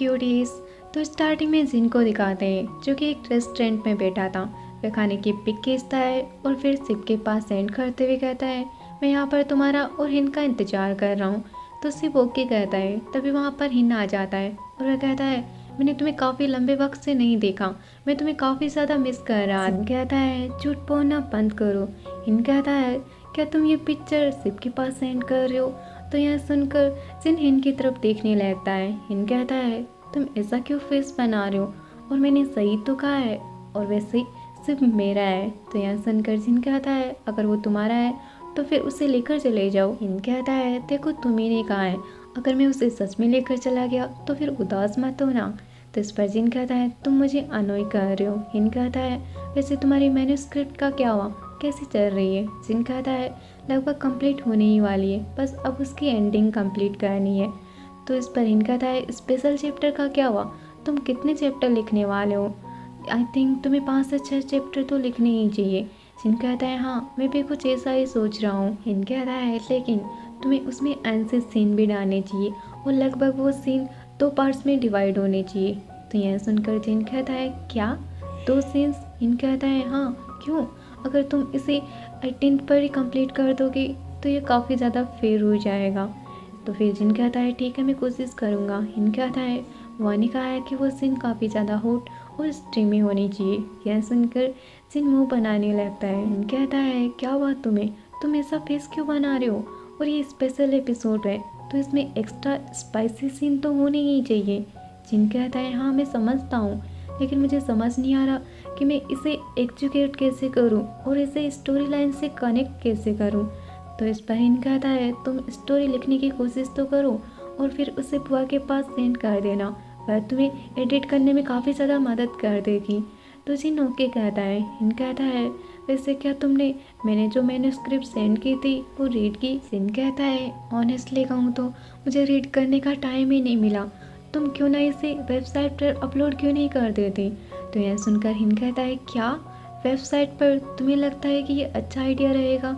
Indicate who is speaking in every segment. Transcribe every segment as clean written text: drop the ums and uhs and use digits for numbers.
Speaker 1: Cuties. तो starting में जिन को दिखाते हैं जो कि एक रेस्टोरेंट में बैठा था। वह खाने की पिक खींचता है और फिर सिप के पास सेंड करते हुए कहता है, मैं यहाँ पर तुम्हारा और हिन का इंतजार कर रहा हूँ। तो सिप ओके कहता है। तभी वहाँ पर हिन आ जाता है और वह कहता है, मैंने तुम्हें काफ़ी लंबे वक्त से नहीं देखा, मैं तुम्हें काफ़ी ज़्यादा मिस कर रहा। सिप कहता है, झूठ बोलना बंद करो। हिन कहता है, क्या तुम ये पिक्चर सिप के पास सेंड कर रहे हो? तो यह सुनकर जिन हिन की तरफ देखने लगता है। हिन कहता है, तुम ऐसा क्यों फेस बना रहे हो, और मैंने सही तो कहा है, और वैसे ही सिर्फ मेरा है। तो यह सुनकर जिन कहता है, अगर वो तुम्हारा है तो फिर उसे लेकर चले जाओ। हिन कहता है, देखो तुम ही ने कहा है, अगर मैं उसे सच में लेकर चला गया तो फिर उदास मत होना। तो इस पर जिन कहता है, तुम मुझे अनोय कर रहे हो। हिन कहता है, वैसे तुम्हारी मैन्युस्क्रिप्ट का क्या हुआ, कैसी चल रही है? जिन कहता है, लगभग कंप्लीट होने ही वाली है, बस अब उसकी एंडिंग कंप्लीट करनी है। तो इस पर हिन कहता है, स्पेशल चैप्टर का क्या हुआ, तुम कितने चैप्टर लिखने वाले हो? आई थिंक तुम्हें 5 से 6 चैप्टर तो लिखने ही चाहिए। जिन कहता है, हाँ मैं भी कुछ ऐसा ही सोच रहा हूँ। हिन कहता है, लेकिन तुम्हें उसमें ऐसे सीन भी डालने चाहिए और लगभग वो सीन 2 पार्ट्स में डिवाइड होने चाहिए। तो यह सुनकर जिन कहता है, क्या 2 सीन्स? हिन कहता है, हाँ क्यों, अगर तुम इसे 18th पर ही कंप्लीट कर दोगे तो ये काफ़ी ज़्यादा फेयर हो जाएगा। तो फिर जिन कहता है, ठीक है मैं कोशिश करूँगा। हिन कहता है, वानी कहा है कि वो सीन काफ़ी ज़्यादा हॉट और स्ट्रीमी होनी चाहिए। यह सुनकर जिन मुंह बनाने लगता है। हिन कहता है, क्या बात तुम्हें, तुम ऐसा फेस क्यों बना रहे हो, और ये स्पेशल एपिसोड है तो इसमें एक्स्ट्रा स्पाइसी सीन तो होने ही चाहिए। जिन कहता है, हाँ मैं समझता हूँ, लेकिन मुझे समझ नहीं आ रहा कि मैं इसे एग्जीक्यूट कैसे करूँ और इसे स्टोरी लाइन से कनेक्ट कैसे करूँ। तो इस पर हिन कहता है, तुम स्टोरी लिखने की कोशिश तो करो और फिर उसे बुआ के पास सेंड कर देना, वह तुम्हें एडिट करने में काफ़ी ज़्यादा मदद कर देगी। तो जिन ओके कहता है। हिन कहता है, वैसे क्या तुमने मैंने जो मैन्युस्क्रिप्ट सेंड की थी वो रीड की? जिन कहता है, ऑनेस्टली कहूँ तो मुझे रीड करने का टाइम ही नहीं मिला, तुम क्यों ना इसे वेबसाइट पर अपलोड क्यों नहीं कर देते? तो यह सुनकर हिन कहता है, क्या वेबसाइट पर, तुम्हें लगता है कि ये अच्छा आइडिया रहेगा?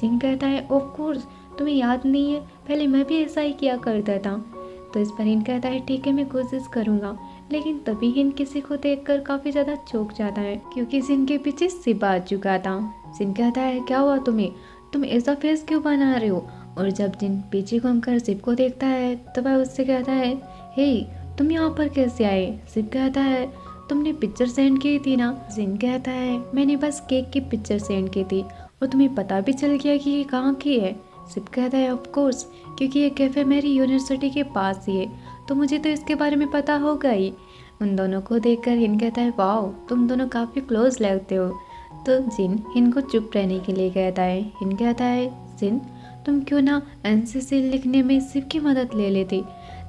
Speaker 1: जिन कहता है, ऑफ कोर्स, तुम्हें याद नहीं है पहले मैं भी ऐसा ही किया करता था। तो इस पर हिन कहता है, ठीक है मैं कोशिश करूँगा। लेकिन तभी हिन किसी को देखकर काफ़ी ज़्यादा चौंक जाता है, क्योंकि जिन के पीछे सिप आ चुका था। जिन कहता है, क्या हुआ तुम्हें, तुम ऐसा फेस क्यों बना रहे हो? और जब जिन पीछे घूमकर सिप को देखता है तो वह उससे कहता है, हे तुम यहाँ पर कैसे आए? सिप कहता है, तुमने पिक्चर सेंड की थी ना? जिन कहता है, मैंने बस केक की पिक्चर सेंड की थी और तुम्हें पता भी चल गया कि ये कहाँ की है? सिप कहता है, ऑफ कोर्स, क्योंकि ये कैफ़े मेरी यूनिवर्सिटी के पास ही है, तो मुझे तो इसके बारे में पता होगा ही। उन दोनों को देखकर हिन कहता है, वाओ तुम दोनों काफ़ी क्लोज लगते हो। तो जिन हिन को चुप रहने के लिए कहता है। हिन कहता है, जिन तुम क्यों ना एनसीसी लिखने में सिप की मदद ले लेती?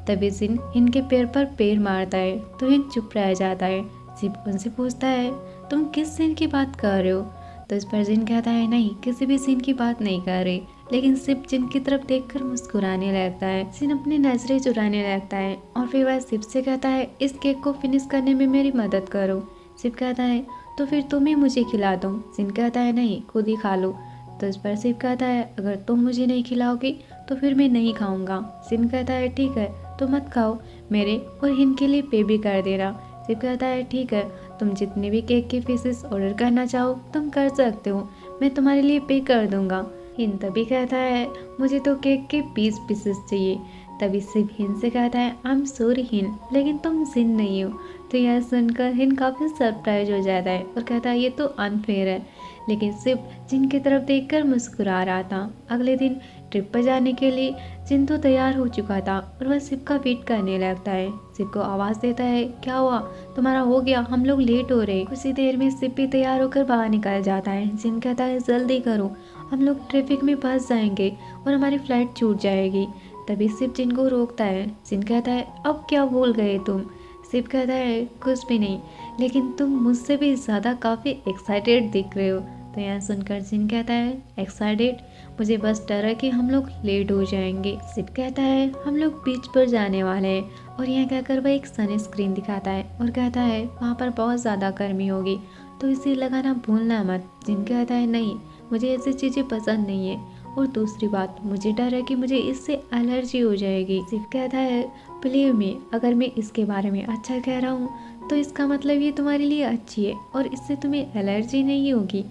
Speaker 1: तभी जिन हिन के पैर पर पैर मारता है तो हिन चुप रह जाता है। सिप उनसे पूछता है, तुम किस सीन की बात कर रहे हो? तो इस पर जिन कहता है, नहीं किसी भी सीन की बात नहीं कर रही। लेकिन सिप जिन की तरफ देखकर मुस्कुराने लगता है। जिन अपनी नजरें चुराने लगता है और फिर वह सिप से कहता है, इस केक को फिनिश करने में मेरी मदद करो। सिप कहता है, तो फिर तुम ही मुझे खिला दो। जिन कहता है, नहीं खुद ही खा लो। तो इस पर सिप कहता है, अगर तुम मुझे नहीं खिलाओगी तो फिर मैं नहीं खाऊंगा। जिन कहता है, ठीक है तो मत खाओ, मेरे और हिन के लिए पे भी कर देना। सिप कहता है, ठीक है तुम जितने भी केक के पीसेस ऑर्डर करना चाहो तुम कर सकते हो, मैं तुम्हारे लिए पे कर दूंगा। हिन तभी कहता है, मुझे तो केक के 20 पीसेस चाहिए। तभी सिप हिन से कहता है, आई एम सॉरी हिन, लेकिन तुम जिन नहीं हो। तो यह सुनकर हिन काफ़ी सरप्राइज हो जाता है और कहता है, ये तो अनफेयर है। लेकिन सिप जिन की तरफ देखकर मुस्कुरा रहा था। अगले दिन ट्रिप पर जाने के लिए जिन तो तैयार हो चुका था और वह सिप का वेट करने लगता है। सिप को आवाज़ देता है, क्या हुआ, तुम्हारा हो गया, हम लोग लेट हो रहे। कुछ ही देर में सिप भी तैयार होकर बाहर निकल जाता है। जिन कहता है, जल्दी करो, हम लोग ट्रैफिक में फंस जाएंगे और हमारी फ्लाइट छूट जाएगी। तभी सिप जिन को रोकता है। जिन कहता है, अब क्या भूल गए तुम? सिप कहता है, कुछ भी नहीं, लेकिन तुम मुझसे भी ज़्यादा काफ़ी एक्साइटेड दिख रहे हो। तो यहाँ सुनकर जिन कहता है, एक्साइटेड, मुझे बस डर है कि हम लोग लेट हो जाएंगे। सिप कहता है, हम लोग बीच पर जाने वाले हैं, और यहाँ कहकर वह एक सन स्क्रीन दिखाता है और कहता है, वहाँ पर बहुत ज़्यादा गर्मी होगी तो इसे लगाना भूलना मत। जिन कहता है, नहीं मुझे ऐसी चीज़ें पसंद नहीं है, और दूसरी बात, मुझे डर है कि मुझे इससे एलर्जी हो जाएगी। सिप कहता है, बिलीव मी, अगर मैं इसके बारे में अच्छा कह रहा हूँ तो इसका मतलब ये तुम्हारे लिए अच्छी है और इससे तुम्हें एलर्जी नहीं होगी।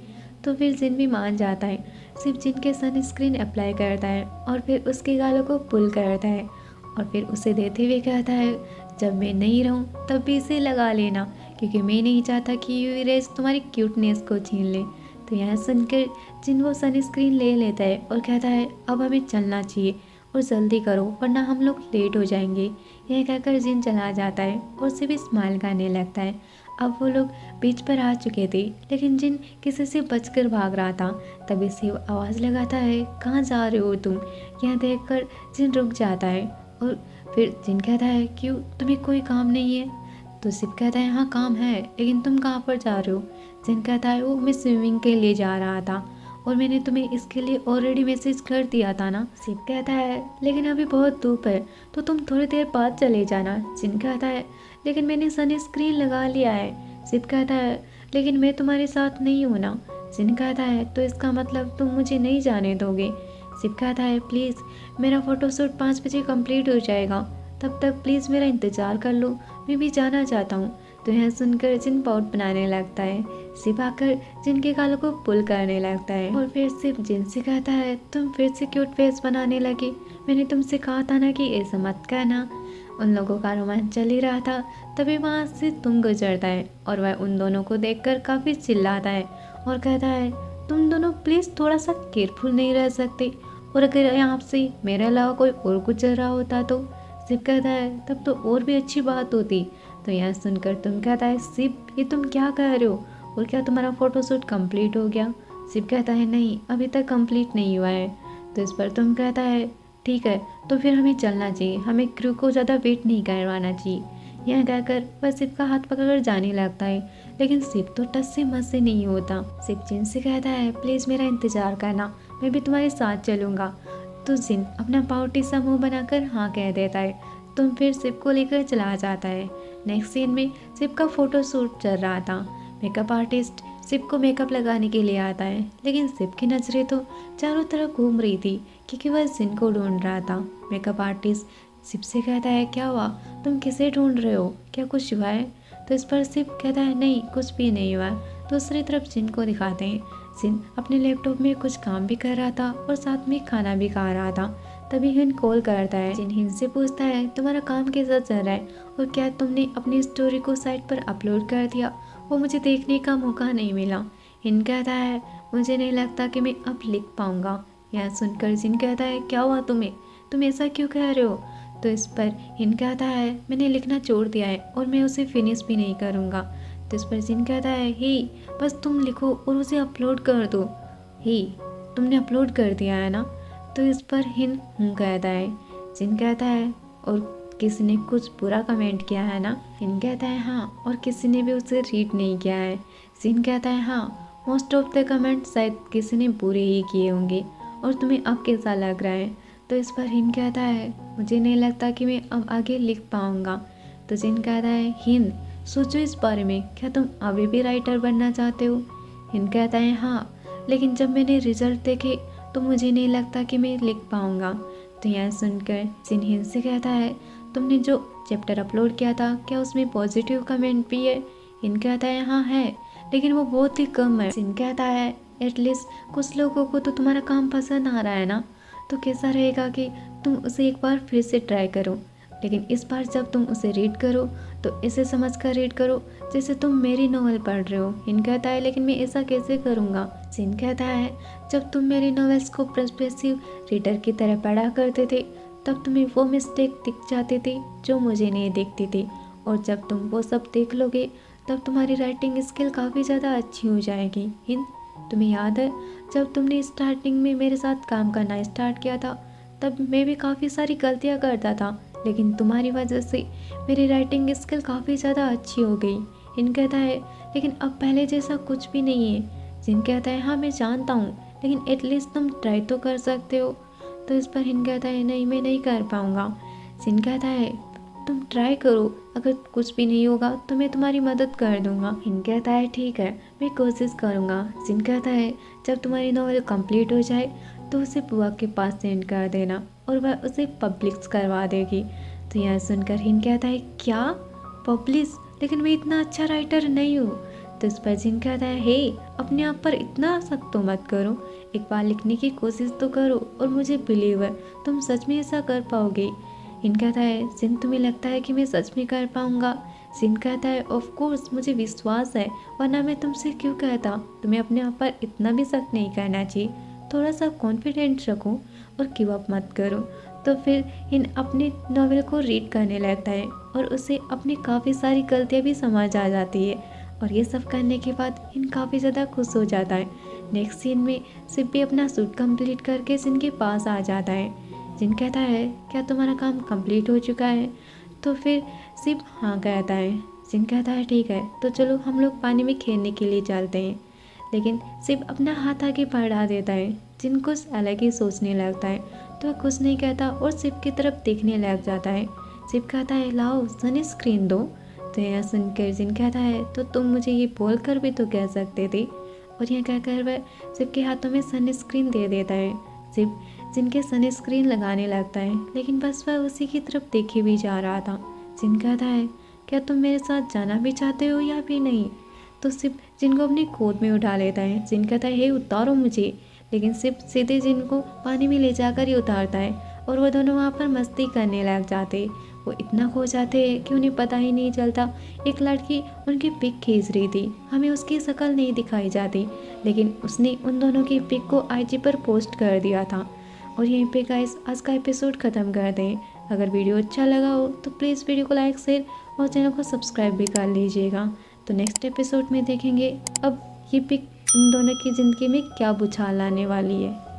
Speaker 1: तो फिर जिन भी मान जाता है। सिप जिन के सनस्क्रीन अप्लाई करता है और फिर उसके गालों को पुल करता है और फिर उसे देते हुए कहता है, जब मैं नहीं रहूँ तब भी इसे लगा लेना, क्योंकि मैं नहीं चाहता कि यूवी रेज तुम्हारी क्यूटनेस को छीन ले। तो यह सुनकर जिन वो सनस्क्रीन ले लेता है और कहता है, अब हमें चलना चाहिए और जल्दी करो वरना हम लोग लेट हो जाएंगे। यह कहकर जिन चला जाता है और सिर्फ स्माइल करने लगता है। अब वो लोग बीच पर आ चुके थे, लेकिन जिन किसी से बचकर भाग रहा था। तभी शिव आवाज़ लगाता है, कहाँ जा रहे हो तुम? यह देखकर जिन रुक जाता है और फिर जिन कहता है, क्यों, तुम्हें कोई काम नहीं है? तो शिव कहता है, हाँ काम है, लेकिन तुम कहाँ पर जा रहे हो? जिन कहता है, वो मैं स्विमिंग के लिए जा रहा था और मैंने तुम्हें इसके लिए ऑलरेडी मैसेज कर दिया था ना। शिव कहता है, लेकिन अभी बहुत धूप है तो तुम थोड़ी देर बाद चले जाना। जिन कहता है, लेकिन मैंने सनस्क्रीन लगा लिया है। शिव कहता है, लेकिन मैं तुम्हारे साथ नहीं हूँ ना। जिन कहता है, तो इसका मतलब तुम मुझे नहीं जाने दोगे। शिव कहता है, प्लीज़ मेरा फ़ोटोशूट 5 बजे कंप्लीट हो जाएगा, तब तक प्लीज़ मेरा इंतज़ार कर लो, मैं भी जाना चाहता हूँ। तो यह सुनकर जिन पाउट बनाने लगता है। शिव आकर जिन के गालों को पुल करने लगता है और फिर शिव जिन से कहता है, तुम फिर से क्यूट फेस बनाने लगे, मैंने तुमसे कहा था ना कि ऐसा मत करना। उन लोगों का रोमांच चल ही रहा था, तभी वहाँ से तुम गुजरता है और वह उन दोनों को देखकर काफ़ी चिल्लाता है और कहता है, तुम दोनों प्लीज़ थोड़ा सा केयरफुल नहीं रह सकते, और अगर यहाँ से मेरे अलावा कोई और गुजर रहा होता तो? शिव कहता है, तब तो और भी अच्छी बात होती। तो यह सुनकर तुम कहता है, शिव ये तुम क्या कह रहे हो, और क्या तुम्हारा फ़ोटोशूट कंप्लीट हो गया? शिव कहता है, नहीं अभी तक कंप्लीट नहीं हुआ है। तो इस पर तुम कहता है, ठीक है तो फिर हमें चलना चाहिए, हमें क्रू को ज़्यादा वेट नहीं करवाना चाहिए। यह कहकर वह शिव का हाथ पकड़कर जाने लगता है, लेकिन शिव तो टस से मस से नहीं होता। शिव जिन से कहता है, प्लीज़ मेरा इंतज़ार करना, मैं भी तुम्हारे साथ चलूँगा। तो जिन अपना पाउटी सा मुँह बनाकर हाँ कह देता है। तुम फिर शिव को लेकर चला जाता है। नेक्स्ट सीन में शिव का फोटोशूट चल रहा था। मेकअप आर्टिस्ट शिव को मेकअप लगाने के लिए आता है, लेकिन शिव की नज़रें तो चारों तरफ घूम रही थी क्योंकि वह जिन को ढूंढ रहा था। मेकअप आर्टिस्ट शिव से कहता है, क्या हुआ, तुम किसे ढूंढ रहे हो, क्या कुछ हुआ है? तो इस पर शिव कहता है, नहीं कुछ भी नहीं हुआ। दूसरी तरफ जिन को दिखाते हैं। जिन अपने लैपटॉप में कुछ काम भी कर रहा था और साथ में खाना भी खा रहा था। तभी हिन कॉल करता है। जिन हिन से पूछता है, तुम्हारा काम कैसा चल रहा है और क्या तुमने अपनी स्टोरी को साइट पर अपलोड कर दिया? वो मुझे देखने का मौका नहीं मिला। हिन कहता है, मुझे नहीं लगता कि मैं अब लिख पाऊंगा। यह सुनकर जिन कहता है, क्या हुआ तुम्हें, तुम ऐसा क्यों कह रहे हो? तो इस पर हिन कहता है, मैंने लिखना छोड़ दिया है और मैं उसे फिनिश भी नहीं करूँगा। तो इस पर जिन कहता है, ही बस तुम लिखो और उसे अपलोड कर दो। ही तुमने अपलोड कर दिया है ना? तो इस पर हिन कहता है। जिन कहता है, और किसी ने कुछ बुरा कमेंट किया है ना? हिन कहता है, हाँ, और किसी ने भी उसे रीड नहीं किया है। जिन कहता है, हाँ, मोस्ट ऑफ द कमेंट शायद किसी ने बुरे ही किए होंगे, और तुम्हें अब कैसा लग रहा है? तो इस पर हिन कहता है, मुझे नहीं लगता कि मैं अब आगे लिख पाऊँगा। तो जिन कहता है, हिन सोचो इस बारे में, क्या तुम अभी भी राइटर बनना चाहते हो? हिन कहता है, हाँ, लेकिन जब मैंने रिजल्ट देखे तो मुझे नहीं लगता कि मैं लिख पाऊँगा। तो यह सुनकर जिन हिन से कहता है, तुमने जो चैप्टर अपलोड किया था क्या उसमें पॉजिटिव कमेंट भी है? हिन कहता है, हाँ है, लेकिन वो बहुत ही कम है। जिन कहता है, एटलीस्ट कुछ लोगों को तो तुम्हारा काम पसंद आ रहा है ना, तो कैसा रहेगा कि तुम उसे एक बार फिर से ट्राई करो, लेकिन इस बार जब तुम उसे रीड करो तो इसे समझ कर रीड करो जैसे तुम मेरी नॉवल पढ़ रहे हो। हिन कहता है, लेकिन मैं ऐसा कैसे करूँगा? जिन कहता है, जब तुम मेरी नॉवेल्स को पर्सपेक्टिव रीडर की तरह पढ़ा करते थे तब तुम्हें वो मिस्टेक दिख जाती थी जो मुझे नहीं दिखती थी, और जब तुम वो सब देख लोगे तब तुम्हारी राइटिंग स्किल काफ़ी ज़्यादा अच्छी हो जाएगी। हिन, तुम्हें याद है जब तुमने स्टार्टिंग में मेरे साथ काम करना स्टार्ट किया था तब मैं भी काफ़ी सारी गलतियाँ करता था, लेकिन तुम्हारी वजह से मेरी राइटिंग स्किल काफ़ी ज़्यादा अच्छी हो गई। हिन कहता है, लेकिन अब पहले जैसा कुछ भी नहीं है। जिन कहता है, हाँ मैं जानता हूँ, लेकिन एटलीस्ट तुम ट्राई तो कर सकते हो। तो इस पर हिन कहता है, नहीं मैं नहीं कर पाऊँगा। जिन कहता है, तुम ट्राई करो, अगर कुछ भी नहीं होगा तो मैं तुम्हारी मदद कर दूंगा। हिन कहता है, ठीक है मैं कोशिश करूँगा। जिन कहता है, जब तुम्हारी नॉवल कंप्लीट हो जाए तो उसे बुआ के पास सेंड कर देना और वह उसे पब्लिश करवा देगी। तो यह सुनकर हिन कहता है क्या पब्लिश, लेकिन मैं इतना अच्छा राइटर नहीं हूँ। तो इस पर जिन कहता है हे अपने आप पर इतना शक तो मत करो, एक बार लिखने की कोशिश तो करो और मुझे बिलीव है तुम सच में ऐसा कर पाओगे। हिन कहता है जिन तुम्हें लगता है कि मैं सच में कर पाऊंगा। जिन कहता है ऑफ कोर्स मुझे विश्वास है, वरना मैं तुमसे क्यों कहता। तुम्हें अपने आप पर इतना भी शक नहीं करना चाहिए, थोड़ा सा कॉन्फिडेंस रखो और गिव अप मत करो। तो फिर हिन अपने नॉवेल को रीड करने लगता है और उसे अपनी काफ़ी सारी गलतियाँ भी समझ आ जाती है और ये सब करने के बाद हिन काफ़ी ज़्यादा खुश हो जाता है। नेक्स्ट सीन में सिप भी अपना सूट कंप्लीट करके जिन के पास आ जाता है। जिन कहता है क्या तुम्हारा काम कंप्लीट हो चुका है। तो फिर सिप हाँ कहता है। जिन कहता है ठीक है तो चलो हम लोग पानी में खेलने के लिए चलते हैं। लेकिन सिप अपना हाथ आगे बढ़ा देता है। जिन कुछ अलग ही सोचने लगता है तो वह कुछ नहीं कहता और सिप की तरफ देखने लग जाता है। सिप कहता है लाओ सन स्क्रीन दो। तो यह सुनकर जिन कहता है तो तुम मुझे ये बोल कर भी तो कह सकते थे। और यह कहकर वह सिप के हाथों में सन स्क्रीन दे देता है। सिप जिनके सन स्क्रीन लगाने लगता है, लेकिन बस वह उसी की तरफ देखे भी जा रहा था। जिन कहता है क्या तुम मेरे साथ जाना भी चाहते हो या भी नहीं। तो सिप जिनको अपनी गोद में उठा लेता है। जिन कहता है हे उतारो मुझे, लेकिन सिप सीधे जिनको पानी में ले जाकर ही उतारता है और वो दोनों वहाँ पर मस्ती करने लग जाते। वो इतना खो जाते हैं कि उन्हें पता ही नहीं चलता एक लड़की उनकी पिक खींच रही थी। हमें उसकी शक्ल नहीं दिखाई जाती, लेकिन उसने उन दोनों की पिक को आईजी पर पोस्ट कर दिया था। और यहीं पे गाइस आज का एपिसोड ख़त्म कर दें। अगर वीडियो अच्छा लगा हो तो प्लीज़ वीडियो को लाइक शेयर और चैनल को सब्सक्राइब भी कर लीजिएगा। तो नेक्स्ट एपिसोड में देखेंगे अब ये पिक उन दोनों की ज़िंदगी में क्या बुझार लाने वाली है।